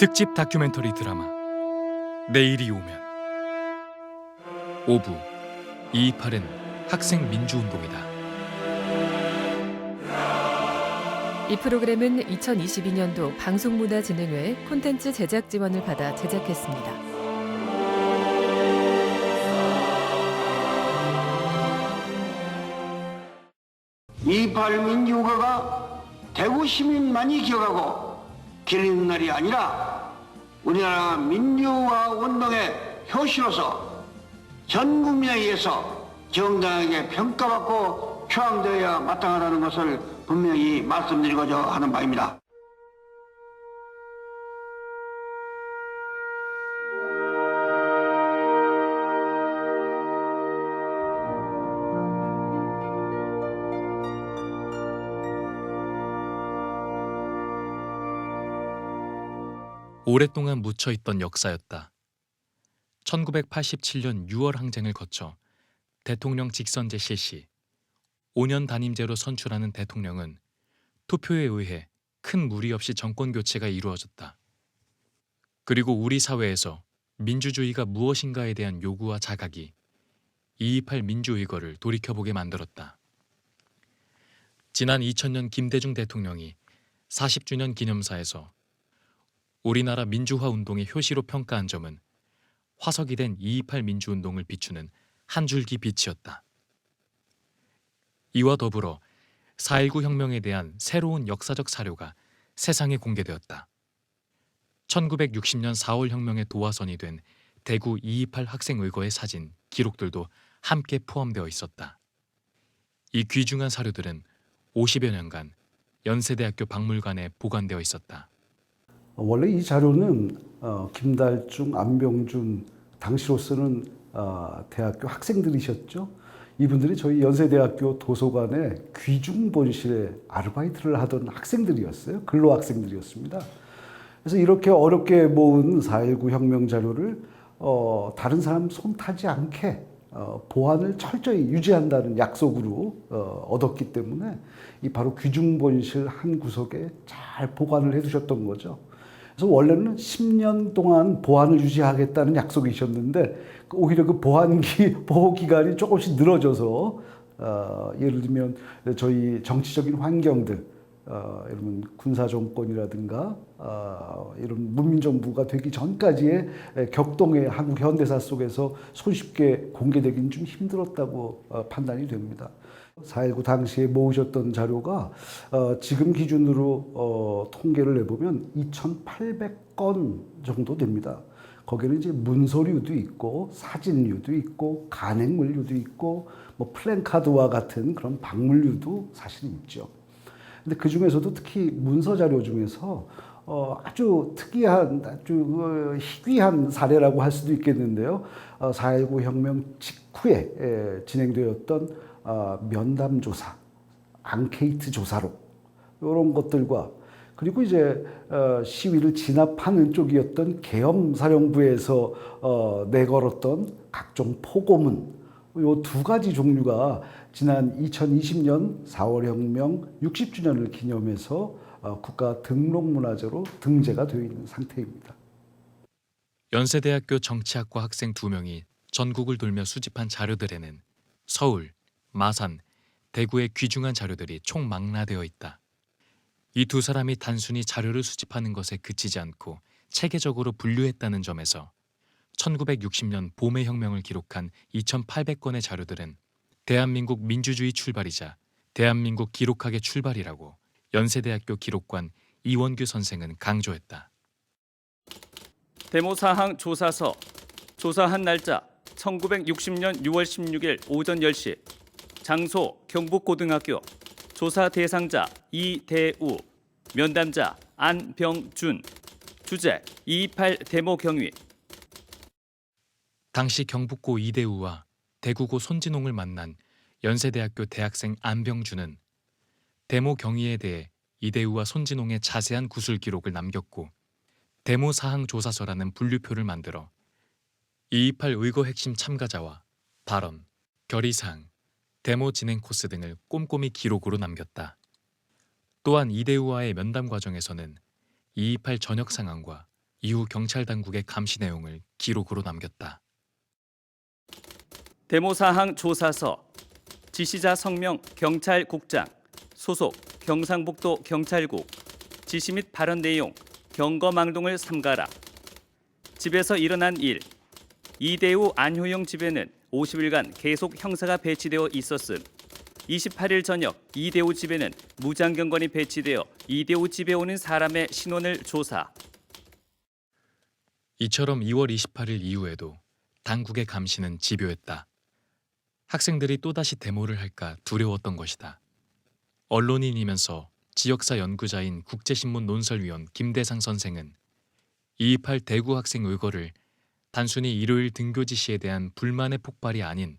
특집 다큐멘터리 드라마 내일이 오면. 5부 228은 학생 민주운동이다. 이 프로그램은 2022년도 방송문화진흥회 콘텐츠 제작 지원을 받아 제작했습니다. 2.28 민주화가 대구 시민만이 기억하고 기리는 날이 아니라 우리나라 민주화 운동의 효시로서 전 국민에 의해서 정당하게 평가받고 표방되어야 마땅하다는 것을 분명히 말씀드리고자 하는 바입니다. 오랫동안 묻혀있던 역사였다. 1987년 6월 항쟁을 거쳐 대통령 직선제 실시, 5년 단임제로 선출하는 대통령은 투표에 의해 큰 무리 없이 정권 교체가 이루어졌다. 그리고 우리 사회에서 민주주의가 무엇인가에 대한 요구와 자각이 2.28 민주의거를 돌이켜보게 만들었다. 지난 2000년 김대중 대통령이 40주년 기념사에서 우리나라 민주화 운동의 효시로 평가한 점은 화석이 된 2.28 민주운동을 비추는 한 줄기 빛이었다. 이와 더불어 4.19 혁명에 대한 새로운 역사적 사료가 세상에 공개되었다. 1960년 4월 혁명의 도화선이 된 대구 2.28 학생의거의 사진, 기록들도 함께 포함되어 있었다. 이 귀중한 사료들은 50여 년간 연세대학교 박물관에 보관되어 있었다. 원래 이 자료는 김달중, 안병준 당시로서는 대학교 학생들이셨죠. 이분들이 저희 연세대학교 도서관에 귀중본실에 아르바이트를 하던 학생들이었어요. 근로학생들이었습니다. 그래서 이렇게 어렵게 모은 4.19 혁명 자료를 다른 사람 손 타지 않게 보안을 철저히 유지한다는 약속으로 얻었기 때문에 이 바로 귀중본실 한 구석에 잘 보관을 해두셨던 거죠. 그래서 원래는 10년 동안 보안을 유지하겠다는 약속이셨는데 오히려 그 보호 기간이 조금씩 늘어져서 예를 들면 저희 정치적인 환경들, 이런 군사 정권이라든가 이런 문민정부가 되기 전까지의 격동의 한국 현대사 속에서 손쉽게 공개되기는 좀 힘들었다고 판단이 됩니다. 4.19 당시에 모으셨던 자료가 지금 기준으로 통계를 내보면 2,800건 정도 됩니다. 거기는 이제 문서류도 있고 사진류도 있고 간행물류도 있고 뭐 플랜카드와 같은 그런 박물류도 사실 있죠. 근데 그 중에서도 특히 문서 자료 중에서 아주 특이한, 아주 희귀한 사례라고 할 수도 있겠는데요. 4.19 혁명 직후에 진행되었던 면담 조사, 앙케이트 조사록 이런 것들과 그리고 이제 시위를 진압하는 쪽이었던 계엄사령부에서 내걸었던 각종 포고문, 이 두 가지 종류가 지난 2020년 4월 혁명 60주년을 기념해서 국가 등록문화재로 등재가 되어 있는 상태입니다. 연세대학교 정치학과 학생 2명이 전국을 돌며 수집한 자료들에는 서울, 마산, 대구의 귀중한 자료들이 총망라되어 있다. 이 두 사람이 단순히 자료를 수집하는 것에 그치지 않고 체계적으로 분류했다는 점에서 1960년 봄의 혁명을 기록한 2,800건의 자료들은 대한민국 민주주의 출발이자 대한민국 기록학의 출발이라고 연세대학교 기록관 이원규 선생은 강조했다. 데모 사항 조사서 조사한 날짜 1960년 6월 16일 오전 10시 장소 경북고등학교 조사 대상자 이대우 면담자 안병준 주제 2.28 데모 경위. 당시 경북고 이대우와 대구고 손진홍을 만난 연세대학교 대학생 안병준은 데모 경위에 대해 이대우와 손진홍의 자세한 구술 기록을 남겼고 데모 사항 조사서라는 분류표를 만들어 2.28 의거 핵심 참가자와 발언, 결의사항, 데모 진행 코스 등을 꼼꼼히 기록으로 남겼다. 또한 이대우와의 면담 과정에서는 2.28 전역 상황과 이후 경찰 당국의 감시 내용을 기록으로 남겼다. 데모 사항 조사서, 지시자 성명 경찰국장, 소속 경상북도 경찰국, 지시 및 발언 내용 경거망동을 삼가라. 집에서 일어난 일, 이대우 안효영 집에는 50일간 계속 형사가 배치되어 있었음. 28일 저녁 이대우 집에는 무장경관이 배치되어 이대우 집에 오는 사람의 신원을 조사. 이처럼 2월 28일 이후에도 당국의 감시는 집요했다. 학생들이 또다시 데모를 할까 두려웠던 것이다. 언론인이면서 지역사 연구자인 국제신문 논설위원 김대상 선생은 2.28 대구 학생 의거를 단순히 일요일 등교 지시에 대한 불만의 폭발이 아닌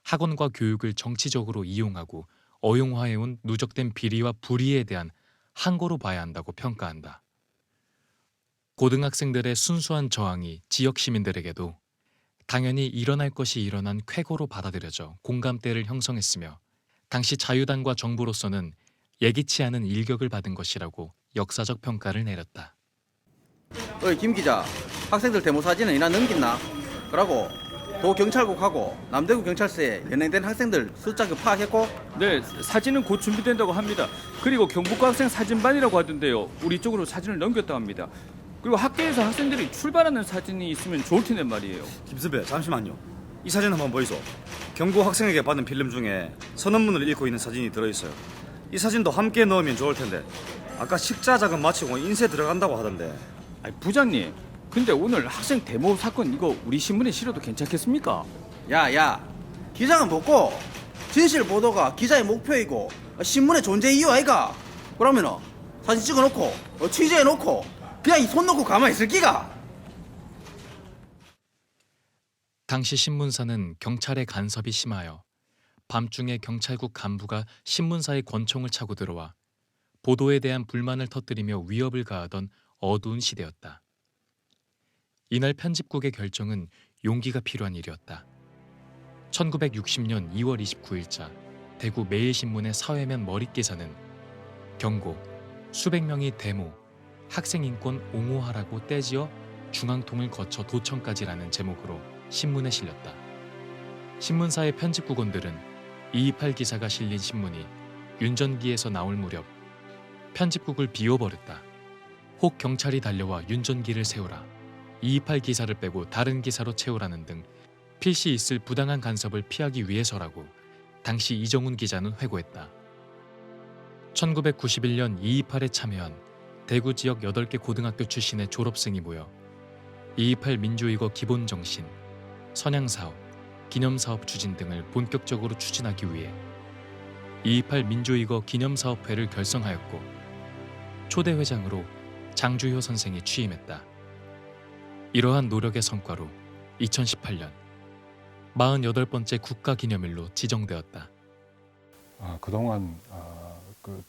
학원과 교육을 정치적으로 이용하고 어용화해온 누적된 비리와 불의에 대한 항거로 봐야 한다고 평가한다. 고등학생들의 순수한 저항이 지역 시민들에게도 당연히 일어날 것이 일어난 쾌거로 받아들여져 공감대를 형성했으며 당시 자유당과 정부로서는 예기치 않은 일격을 받은 것이라고 역사적 평가를 내렸다. 어이 김 기자, 학생들 데모 사진은 이나 넘겼나? 그러고 도경찰국하고 남대구 경찰서에 연행된 학생들 숫자 파악했고? 네, 사진은 곧 준비된다고 합니다. 그리고 경북고 학생 사진반이라고 하던데요. 우리 쪽으로 사진을 넘겼다고 합니다. 그리고 학교에서 학생들이 출발하는 사진이 있으면 좋을 텐데 말이에요. 김선배, 잠시만요. 이 사진 한번 보이소. 경고 학생에게 받은 필름 중에 선언문을 읽고 있는 사진이 들어있어요. 이 사진도 함께 넣으면 좋을 텐데 아까 식자 작업 마치고 인쇄 들어간다고 하던데. 아니, 부장님, 근데 오늘 학생 데모 사건 이거 우리 신문에 실어도 괜찮겠습니까? 야, 기자는 뭐고? 진실 보도가 기자의 목표이고 신문의 존재 이유 아이가? 그러면은 사진 찍어놓고 취재해놓고 그냥 이 손 놓고 가만히 있을 기가? 당시 신문사는 경찰의 간섭이 심하여 밤중에 경찰국 간부가 신문사의 권총을 차고 들어와 보도에 대한 불만을 터뜨리며 위협을 가하던 어두운 시대였다. 이날 편집국의 결정은 용기가 필요한 일이었다. 1960년 2월 29일자 대구 매일신문의 사회면 머릿기사는 경고, 수백 명이 데모, 학생인권 옹호하라고 떼지어 중앙통을 거쳐 도청까지라는 제목으로 신문에 실렸다. 신문사의 편집국원들은 228 기사가 실린 신문이 윤전기에서 나올 무렵 편집국을 비워버렸다. 혹 경찰이 달려와 윤전기를 세우라, 228 기사를 빼고 다른 기사로 채우라는 등 필시 있을 부당한 간섭을 피하기 위해서라고 당시 이정훈 기자는 회고했다. 1991년 228에 참여한 대구 지역 8개 고등학교 출신의 졸업생이 모여 228 민주이거 기본정신, 선양사업, 기념사업 추진 등을 본격적으로 추진하기 위해 228 민주이거 기념사업회를 결성하였고 초대 회장으로 장주효 선생이 취임했다. 이러한 노력의 성과로 2018년 48번째 국가기념일로 지정되었다. 그동안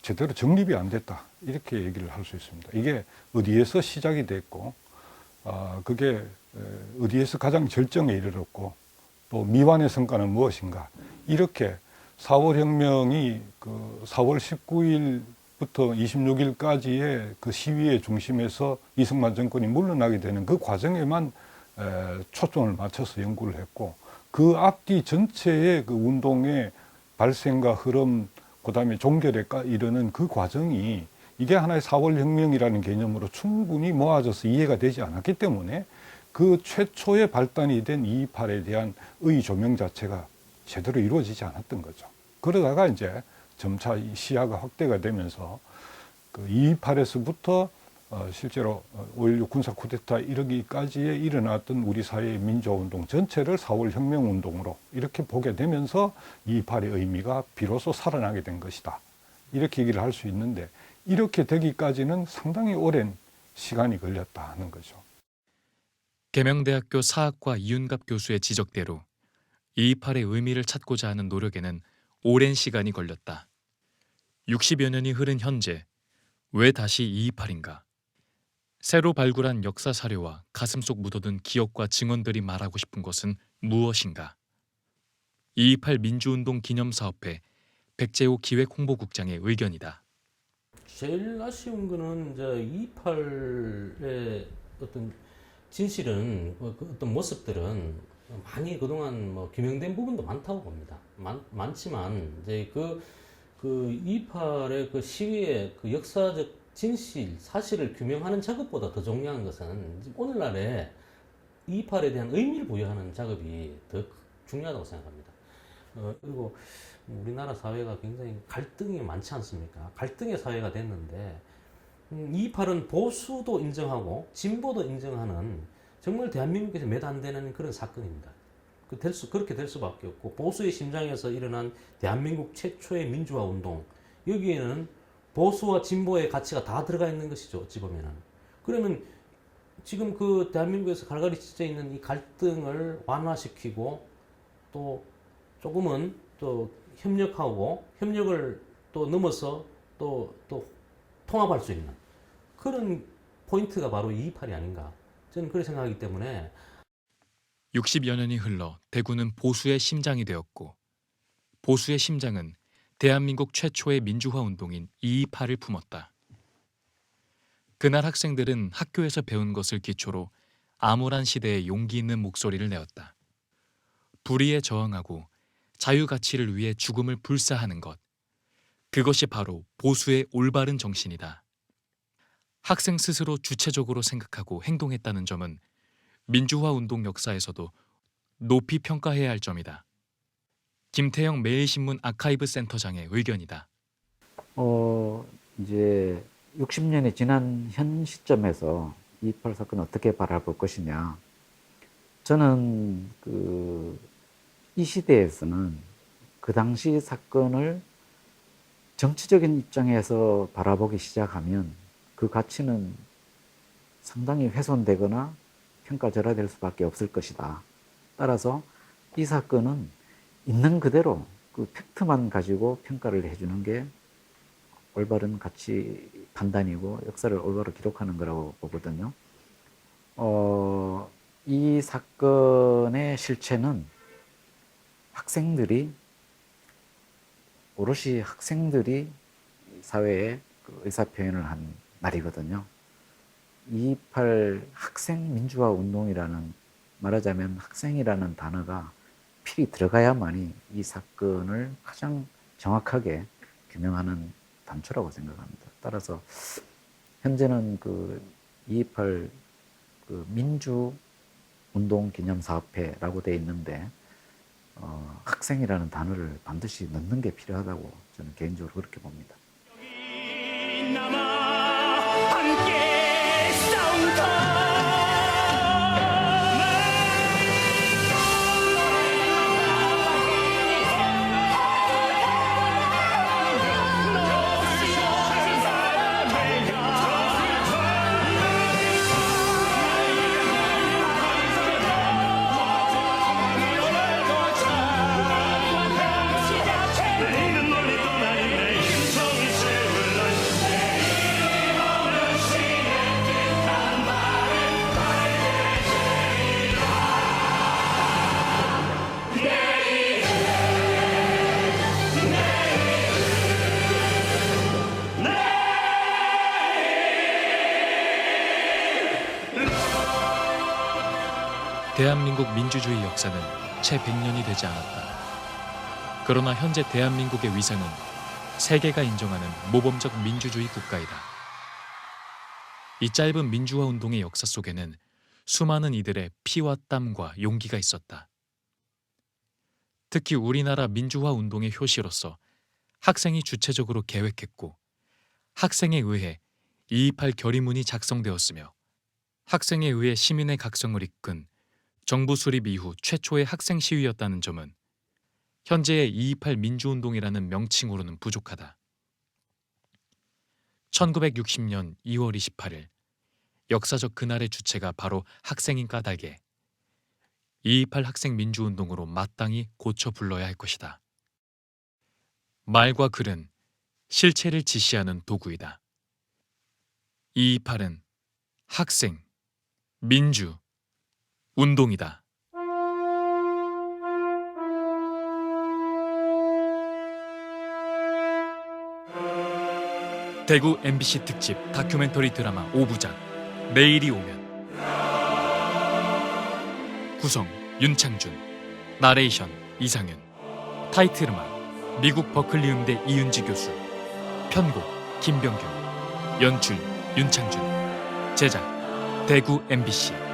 제대로 정립이 안 됐다, 이렇게 얘기를 할 수 있습니다. 이게 어디에서 시작이 됐고 그게 어디에서 가장 절정에 이르렀고 또 미완의 성과는 무엇인가, 이렇게 4월 혁명이 4월 19일부터 26일까지의 그 시위의 중심에서 이승만 정권이 물러나게 되는 그 과정에만 초점을 맞춰서 연구를 했고, 그 앞뒤 전체의 그 운동의 발생과 흐름, 그다음에 종결에 이르는 그 과정이 이게 하나의 4월 혁명이라는 개념으로 충분히 모아져서 이해가 되지 않았기 때문에 그 최초의 발단이 된 228에 대한 의 조명 자체가 제대로 이루어지지 않았던 거죠. 그러다가 이제 점차 이 시야가 확대가 되면서 그 228에서부터 실제로 5.16 군사 쿠데타 이르기까지에 일어났던 우리 사회의 민주화운동 전체를 4월 혁명운동으로 이렇게 보게 되면서 228의 의미가 비로소 살아나게 된 것이다, 이렇게 얘기를 할 수 있는데, 이렇게 되기까지는 상당히 오랜 시간이 걸렸다 하는 거죠. 계명대학교 사학과 이윤갑 교수의 지적대로 228의 의미를 찾고자 하는 노력에는 오랜 시간이 걸렸다. 60여 년이 흐른 현재 왜 다시 228인가? 새로 발굴한 역사 사료와 가슴속 묻어둔 기억과 증언들이 말하고 싶은 것은 무엇인가? 228 민주운동 기념사업회 백재호 기획홍보국장의 의견이다. 제일 아쉬운 거는 이제 228의 어떤 진실은 그 어떤 모습들은 많이 그동안 뭐 규명된 부분도 많다고 봅니다. 많지만 이제 그 2.28의 그 시위의 그 역사적 진실, 사실을 규명하는 작업보다 더 중요한 것은 오늘날에 2.28에 대한 의미를 부여하는 작업이 더 중요하다고 생각합니다. 그리고 우리나라 사회가 굉장히 갈등이 많지 않습니까? 갈등의 사회가 됐는데 2.28은 보수도 인정하고 진보도 인정하는 정말 대한민국에서 몇 안 되는 그런 사건입니다. 그렇게 될 수밖에 없고 보수의 심장에서 일어난 대한민국 최초의 민주화 운동, 여기에는 보수와 진보의 가치가 다 들어가 있는 것이죠. 어찌 보면은. 그러면 지금 그 대한민국에서 갈갈이 찢어 있는 이 갈등을 완화시키고 또 조금은 또 협력을 또 넘어서 또 통합할 수 있는 그런 포인트가 바로 2.28이 아닌가. 저는 그렇게 생각하기 때문에 60여 년이 흘러 대구는 보수의 심장이 되었고 보수의 심장은 대한민국 최초의 민주화 운동인 2.28을 품었다. 그날 학생들은 학교에서 배운 것을 기초로 암울한 시대에 용기 있는 목소리를 내었다. 불의에 저항하고 자유 가치를 위해 죽음을 불사하는 것. 그것이 바로 보수의 올바른 정신이다. 학생 스스로 주체적으로 생각하고 행동했다는 점은 민주화 운동 역사에서도 높이 평가해야 할 점이다. 김태영 매일신문 아카이브 센터장의 의견이다. 이제 60년이 지난 현 시점에서 2.28 사건을 어떻게 바라볼 것이냐. 저는 이 시대에서는 그 당시 사건을 정치적인 입장에서 바라보기 시작하면 그 가치는 상당히 훼손되거나 평가절하될 수밖에 없을 것이다. 따라서 이 사건은 있는 그대로 그 팩트만 가지고 평가를 해주는 게 올바른 가치 판단이고 역사를 올바로 기록하는 거라고 보거든요. 이 사건의 실체는 오롯이 학생들이 사회에 그 의사표현을 한 날이거든요. 2.28 학생 민주화 운동이라는, 말하자면 학생이라는 단어가 필히 들어가야만이 이 사건을 가장 정확하게 규명하는 단초라고 생각합니다. 따라서 현재는 2.28 민주운동기념사업회라고 되어 있는데 학생이라는 단어를 반드시 넣는 게 필요하다고 저는 개인적으로 그렇게 봅니다. 대한민국 민주주의 역사는 채 100년이 되지 않았다. 그러나 현재 대한민국의 위상은 세계가 인정하는 모범적 민주주의 국가이다. 이 짧은 민주화 운동의 역사 속에는 수많은 이들의 피와 땀과 용기가 있었다. 특히 우리나라 민주화 운동의 효시로서 학생이 주체적으로 계획했고 학생에 의해 2.28 결의문이 작성되었으며 학생에 의해 시민의 각성을 이끈 정부 수립 이후 최초의 학생 시위였다는 점은 현재의 2.28 민주운동이라는 명칭으로는 부족하다. 1960년 2월 28일 역사적 그날의 주체가 바로 학생인 까닭에 2.28 학생 민주운동으로 마땅히 고쳐 불러야 할 것이다. 말과 글은 실체를 지시하는 도구이다. 2.28은 학생, 민주, 운동이다. 대구 MBC 특집 다큐멘터리 드라마 5부작 내일이 오면 구성 윤창준, 나레이션 이상윤, 타이틀음악 미국 버클리 음대 이윤지 교수, 편곡 김병균, 연출 윤창준, 제작 대구 MBC.